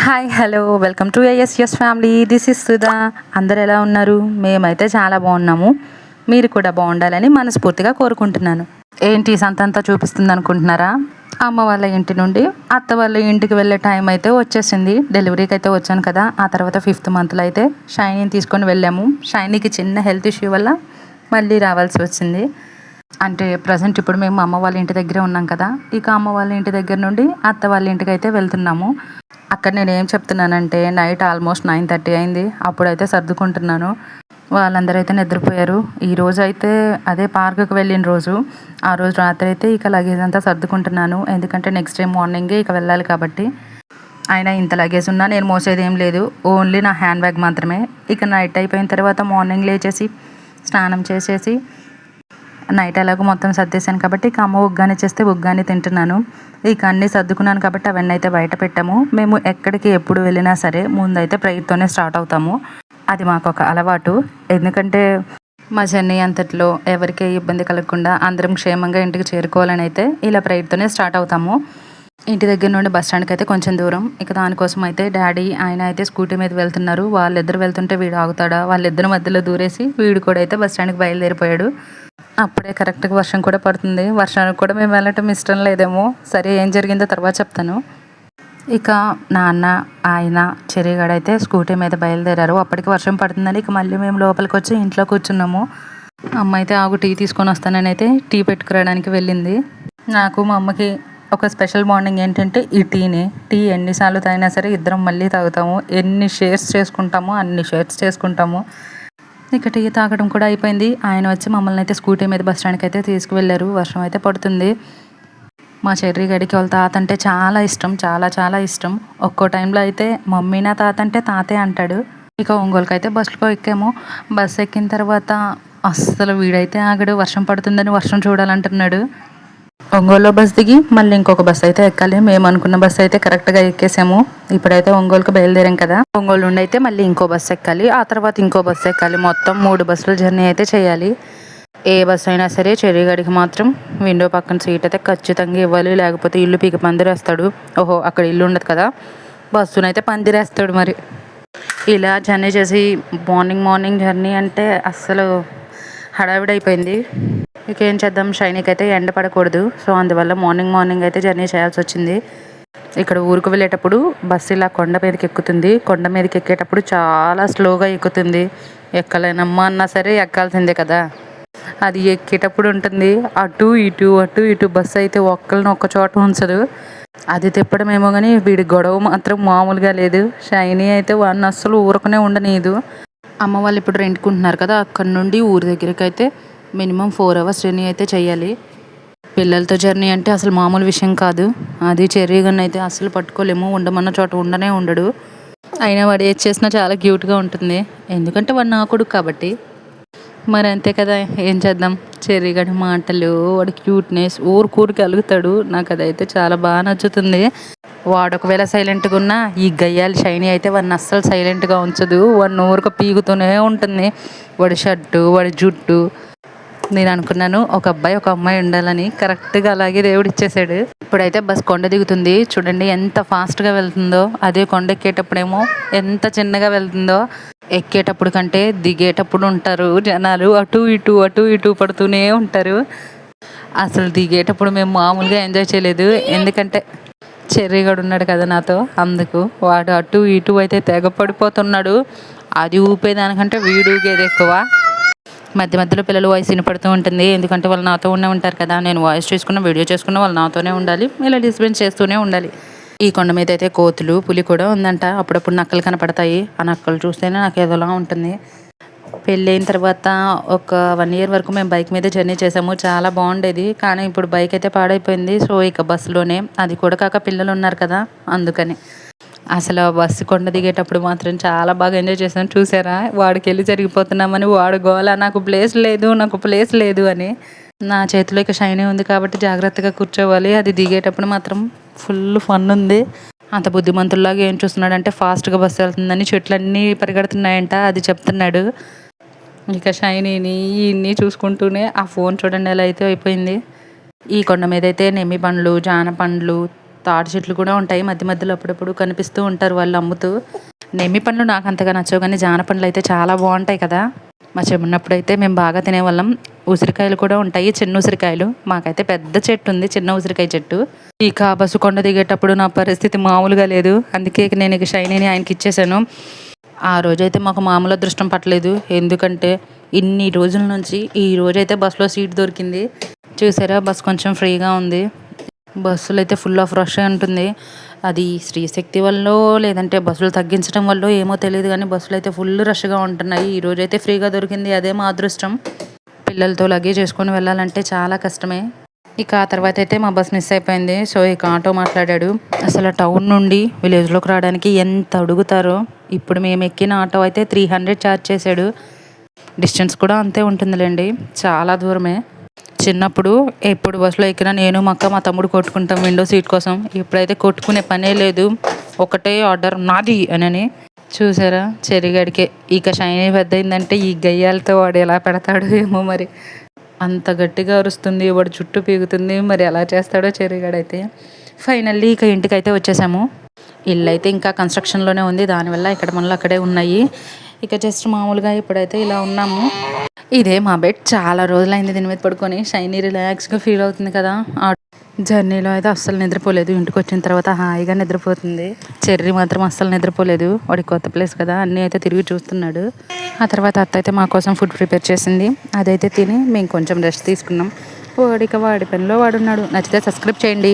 Hi hello welcome to ASS family. This is Sudha. అందరు ఎలా ఉన్నారు? మేమైతే చాలా బాగున్నాము. మీరు కూడా బాగుండాలని మనస్ఫూర్తిగా కోరుకుంటున్నాను. ఏంటి సంతంతా చూపిస్తుంది అనుకుంటున్నారా? అమ్మ వాళ్ళ ఇంటి నుండి అత్త వాళ్ళ ఇంటికి వెళ్ళే టైం అయితే వచ్చేసింది. డెలివరీకి అయితే వచ్చాను కదా. ఆ తర్వాత 5th మంత్లో అయితే షైనీని తీసుకొని వెళ్ళాము. షైనీకి చిన్న హెల్త్ ఇష్యూ వల్ల మళ్ళీ రావాల్సి వచ్చింది. అంటే ప్రజెంట్ ఇప్పుడు మేము అమ్మ వాళ్ళ ఇంటి దగ్గరే ఉన్నాం కదా. ఇక అమ్మ వాళ్ళ ఇంటి దగ్గర నుండి అత్త వాళ్ళ ఇంటికి అయితే వెళ్తున్నాము. అక్కడ నేను ఏం చెప్తున్నానంటే నైట్ ఆల్మోస్ట్ 9:30 అయింది. అప్పుడైతే సర్దుకుంటున్నాను. వాళ్ళందరూ అయితే నిద్రపోయారు. ఈరోజు అయితే అదే పార్కుకి వెళ్ళిన రోజు. ఆ రోజు రాత్రి అయితే ఇక లగేజ్ అంతా సర్దుకుంటున్నాను. ఎందుకంటే నెక్స్ట్ డే మార్నింగే ఇక వెళ్ళాలి కాబట్టి. అయినా ఇంత లగేజ్ ఉన్నా నేను మోసేది ఏం లేదు. ఓన్లీ నా హ్యాండ్ బ్యాగ్ మాత్రమే. ఇక నైట్ అయిపోయిన తర్వాత మార్నింగ్ లేచేసి స్నానం చేసేసి నైట్ ఎలాగో మొత్తం సర్దేశాను కాబట్టి ఇక అమ్మ ఉగ్గాని చేస్తే ఉగ్గాని తింటున్నాను. ఇక అన్నీ సర్దుకున్నాను కాబట్టి అవన్నీ అయితే బయట పెట్టాము. మేము ఎక్కడికి ఎప్పుడు వెళ్ళినా సరే ముందైతే ప్రేయర్తోనే స్టార్ట్ అవుతాము. అది మాకు ఒక అలవాటు. ఎందుకంటే మా జర్నీ అంతట్లో ఎవరికి ఇబ్బంది కలగకుండా అందరం క్షేమంగా ఇంటికి చేరుకోవాలని అయితే ఇలా ప్రేయర్తోనే స్టార్ట్ అవుతాము. ఇంటి దగ్గర నుండి బస్ స్టాండ్కి అయితే కొంచెం దూరం. ఇక దానికోసం అయితే డాడీ ఆయన అయితే స్కూటీ మీద వెళ్తున్నారు. వాళ్ళిద్దరు వెళ్తుంటే వీడు ఆగుతాడా, వాళ్ళిద్దరి మధ్యలో దూరేసి వీడు కూడా అయితే బస్ స్టాండ్కి బయలుదేరిపోయాడు. అప్పుడే కరెక్ట్గా వర్షం కూడా పడుతుంది. వర్షానికి కూడా మేము వెళ్ళటం ఇష్టం లేదేమో. సరే ఏం జరిగిందో తర్వాత చెప్తాను. ఇక నాన్న ఆయన చెరిగాడైతే స్కూటీ మీద బయలుదేరారు. అప్పటికి వర్షం పడుతుందని ఇక మళ్ళీ మేము లోపలికి వచ్చి ఇంట్లో కూర్చున్నాము. అమ్మ అయితే ఆగు టీ తీసుకొని వస్తానని అయితే టీ పెట్టుకురావడానికి వెళ్ళింది. నాకు మా అమ్మకి ఒక స్పెషల్ బాండింగ్ ఏంటంటే ఈ టీని. టీ ఎన్నిసార్లు తాగినా సరే ఇద్దరం మళ్ళీ తాగుతాము. ఎన్ని షేర్స్ చేసుకుంటామో అన్ని షేర్స్ చేసుకుంటాము. ఇక టీ తాగడం కూడా అయిపోయింది. ఆయన వచ్చి మమ్మల్ని అయితే స్కూటీ మీద బస్ స్టాండ్కి అయితే తీసుకువెళ్ళారు. వర్షం అయితే పడుతుంది. మా చెర్రీ గడికి వాళ్ళ తాత అంటే చాలా ఇష్టం, చాలా చాలా ఇష్టం. ఒక్కో టైంలో అయితే మమ్మీ నా తాత అంటే తాతే అంటాడు. ఇక ఒంగోలుకి అయితే బస్సులో ఎక్కాము. బస్సు ఎక్కిన తర్వాత అస్సలు వీడైతే ఆగడు. వర్షం పడుతుందని వర్షం చూడాలంటున్నాడు. ఒంగోలులో బస్ దిగి మళ్ళీ ఇంకొక బస్సు అయితే ఎక్కాలి. మేము అనుకున్న బస్సు అయితే కరెక్ట్గా ఎక్కేసాము. ఇప్పుడైతే ఒంగోలుకి బయలుదేరాం కదా. ఒంగోలు నుండి అయితే మళ్ళీ ఇంకో బస్సు ఎక్కాలి. ఆ తర్వాత ఇంకో బస్సు ఎక్కాలి. మొత్తం 3 బస్సుల జర్నీ అయితే చేయాలి. ఏ బస్సు అయినా సరే చెర్రీగడికి మాత్రం విండో పక్కన సీట్ అయితే ఖచ్చితంగా ఇవ్వాలి. లేకపోతే ఇల్లు పీకి పందిరేస్తాడు. ఓహో అక్కడ ఇల్లు ఉండదు కదా, బస్సునైతే పందిరేస్తాడు. మరి ఇలా జర్నీ చేసి మార్నింగ్ జర్నీ అంటే అస్సలు హడావిడైపోయింది. ఇక ఏం చేద్దాం, షైనీకి అయితే ఎండ పడకూడదు. సో అందువల్ల మార్నింగ్ అయితే జర్నీ చేయాల్సి వచ్చింది. ఇక్కడ ఊరికి వెళ్ళేటప్పుడు బస్సు ఇలా కొండ మీదకి ఎక్కుతుంది. కొండ మీదకి ఎక్కేటప్పుడు చాలా స్లోగా ఎక్కుతుంది. ఎక్కలేనమ్మా అన్నా సరే ఎక్కాల్సిందే కదా. అది ఎక్కేటప్పుడు ఉంటుంది అటు ఇటు బస్సు అయితే ఒక్కరిని ఒక్క చోట ఉంచదు. అది తిప్పడమేమో కానీ వీడి గొడవ మాత్రం మామూలుగా లేదు. షైనీ అయితే వాడిని అస్సలు ఊరకనే ఉండనీయదు. అమ్మ వాళ్ళు ఇప్పుడు రెంట్కుంటున్నారు కదా, అక్కడ నుండి ఊరి దగ్గరికి అయితే మినిమం 4 hours జర్నీ అయితే చేయాలి. పిల్లలతో జర్నీ అంటే అసలు మామూలు విషయం కాదు. అది చెర్రీగన్ అయితే అసలు పట్టుకోలేము. ఉండమన్న చోట ఉండనే ఉండడు. అయినా వాడు ఏది చేసినా చాలా క్యూట్గా ఉంటుంది. ఎందుకంటే వాడు నా కొడుకు కాబట్టి. మరి అంతే కదా, ఏం చేద్దాం. చెర్రీగడి మాటలు, వాడి క్యూట్నెస్ ఊరికి అలుగుతాడు. నాకు అదైతే చాలా బాగా నచ్చుతుంది. వాడు ఒకవేళ సైలెంట్గా ఉన్నా ఈ గయ్యాలి షైనీ అయితే వాడిని అస్సలు సైలెంట్గా ఉంచదు. వాడిని ఊరికి పీగుతూనే ఉంటుంది. వాడి షర్టు, వాడి జుట్టు. నేను అనుకున్నాను ఒక అబ్బాయి ఒక అమ్మాయి ఉండాలని. కరెక్ట్గా అలాగే దేవుడు ఇచ్చేసాడు. ఇప్పుడైతే బస్ కొండ దిగుతుంది. చూడండి ఎంత ఫాస్ట్గా వెళ్తుందో. అదే కొండ ఎక్కేటప్పుడేమో ఎంత చిన్నగా వెళ్తుందో. ఎక్కేటప్పుడు కంటే దిగేటప్పుడు ఉంటారు జనాలు అటు ఇటు పడుతూనే ఉంటారు. అసలు దిగేటప్పుడు మేము మామూలుగా ఎంజాయ్ చేయలేదు. ఎందుకంటే చెర్రీగాడు ఉన్నాడు కదా నాతో, అందుకు. వాడు అటు ఇటు అయితే తెగ పడిపోతున్నాడు. అది ఊపేదానికంటే వీడు ఊగేది ఎక్కువ. మధ్యలో పిల్లలు వాయిస్ వినపడుతూ ఉంటుంది. ఎందుకంటే వాళ్ళు నాతో ఉంటారు కదా. నేను వాయిస్ చేసుకున్న వీడియో చేసుకున్న వాళ్ళు నాతోనే ఉండాలి. ఇలా డిస్టర్బెన్స్ చేస్తూనే ఉండాలి. ఈ కొండ మీద అయితే కోతులు, పులి కూడా ఉందంట. అప్పుడప్పుడు నక్కలు కనపడతాయి. ఆ నక్కలు చూస్తేనే నాకు ఏదోలా ఉంటుంది. పెళ్ళైన తర్వాత ఒక 1 year వరకు మేము బైక్ మీద జర్నీ చేసాము. చాలా బాగుండేది. కానీ ఇప్పుడు బైక్ అయితే పాడైపోయింది. సో ఇక బస్సులోనే. అది కూడా కాక పిల్లలు ఉన్నారు కదా, అందుకని. అసలు బస్సు కొండ దిగేటప్పుడు మాత్రం చాలా బాగా ఎంజాయ్ చేసాను. చూసారా, వాడికి వెళ్ళి జరిగిపోతున్నామని వాడు గోల, నాకు ప్లేస్ లేదు అని. నా చేతిలో ఇక షైనీ ఉంది కాబట్టి జాగ్రత్తగా కూర్చోవాలి. అది దిగేటప్పుడు మాత్రం ఫుల్ ఫన్ ఉంది. అంత బుద్ధిమంతుల్లాగా ఏం చూస్తున్నాడంటే ఫాస్ట్గా బస్సు వెళ్తుందని చెట్లన్నీ పరిగెడుతున్నాయంట, అది చెప్తున్నాడు. ఇక షైనీని ఇన్ని చూసుకుంటూనే ఆ ఫోన్ చూడండి ఎలా అయితే అయిపోయింది. ఈ కొండ మీద అయితే నెమ్మి పండ్లు, జాన పండ్లు, తాటి చెట్లు కూడా ఉంటాయి మధ్య మధ్యలో అప్పుడప్పుడు కనిపిస్తూ ఉంటారు వాళ్ళు అమ్ముతూ. నెమ్మి పండ్లు నాకు అంతగా నచ్చవు కానీ జానపండ్లు అయితే చాలా బాగుంటాయి కదా. మా చిన్నప్పుడు అయితే మేము బాగా తినేవాళ్ళం. ఉసిరికాయలు కూడా ఉంటాయి, చిన్న ఉసిరికాయలు. మాకైతే పెద్ద చెట్టు ఉంది, చిన్న ఉసిరికాయ చెట్టు. ఇక బస్సు కొండ దిగేటప్పుడు నా పరిస్థితి మామూలుగా లేదు. అందుకే నేను ఇక షైనీని ఆయనకి ఇచ్చేసాను. ఆ రోజైతే మాకు మామూలు అదృష్టం పట్టలేదు. ఎందుకంటే ఇన్ని రోజుల నుంచి ఈ రోజైతే బస్సులో సీట్ దొరికింది. చూసారా, బస్ కొంచెం ఫ్రీగా ఉంది. బస్సులు అయితే ఫుల్ ఆఫ్ రష్ ఉంటుంది. అది శ్రీశక్తి వల్ల లేదంటే బస్సులు తగ్గించడం వల్ల ఏమో తెలియదు కానీ బస్సులు అయితే ఫుల్ రష్గా ఉంటున్నాయి. ఈ రోజైతే ఫ్రీగా దొరికింది, అదే మా అదృష్టం. పిల్లలతో లగేజ్ చేసుకొని వెళ్ళాలంటే చాలా కష్టమే. ఇక ఆ తర్వాత అయితే మా బస్ మిస్ అయిపోయింది. సో ఇక ఆటో మాట్లాడాడు. అసలు టౌన్ నుండి విలేజ్లోకి రావడానికి ఎంత అడుగుతారో. ఇప్పుడు మేము ఎక్కిన ఆటో అయితే 300 ఛార్జ్ చేశాడు. డిస్టెన్స్ కూడా అంతే ఉంటుందిలేండి, చాలా దూరమే. చిన్నప్పుడు ఎప్పుడు బస్సులో ఎక్కినా నేను మా అక్క మా తమ్ముడు కొట్టుకుంటాం విండో సీట్ కోసం. ఇప్పుడైతే కొట్టుకునే పనే లేదు, ఒకటే ఆర్డర్ నాది అని. చూసారా చెరిగడికే. ఇక షైనీ పెద్ద అయిందంటే ఈ గయ్యాలతో వాడు ఎలా పెడతాడో ఏమో మరి. అంత గట్టిగా అరుస్తుంది, వాడు చుట్టూ పీగుతుంది. మరి ఎలా చేస్తాడో చెరిగాడైతే. ఫైనల్లీ ఇక ఇంటికైతే వచ్చేసాము. ఇల్లు అయితే ఇంకా కన్స్ట్రక్షన్లోనే ఉంది, దానివల్ల ఇక్కడ మనలో అక్కడే ఉన్నాయి. ఇక జస్ట్ మామూలుగా ఇప్పుడైతే ఇలా ఉన్నాము. ఇదే మా బెడ్. చాలా రోజులైంది దీని మీద పడుకొని. షైనీ రిలాక్స్గా ఫీల్ అవుతుంది కదా. ఆ జర్నీలో అయితే అస్సలు నిద్రపోలేదు. ఇంటికి వచ్చిన తర్వాత హాయిగా నిద్రపోతుంది. చెర్రీ మాత్రం అస్సలు నిద్రపోలేదు. వాడి కొత్త ప్లేస్ కదా, అన్నీ అయితే తిరిగి చూస్తున్నాడు. ఆ తర్వాత అత్త అయితే మా కోసం ఫుడ్ ప్రిపేర్ చేసింది. అదైతే తిని మేము కొంచెం రెస్ట్ తీసుకున్నాం. వాడిక వాడి పనిలో వాడున్నాడు. నచ్చితే సబ్స్క్రైబ్ చేయండి.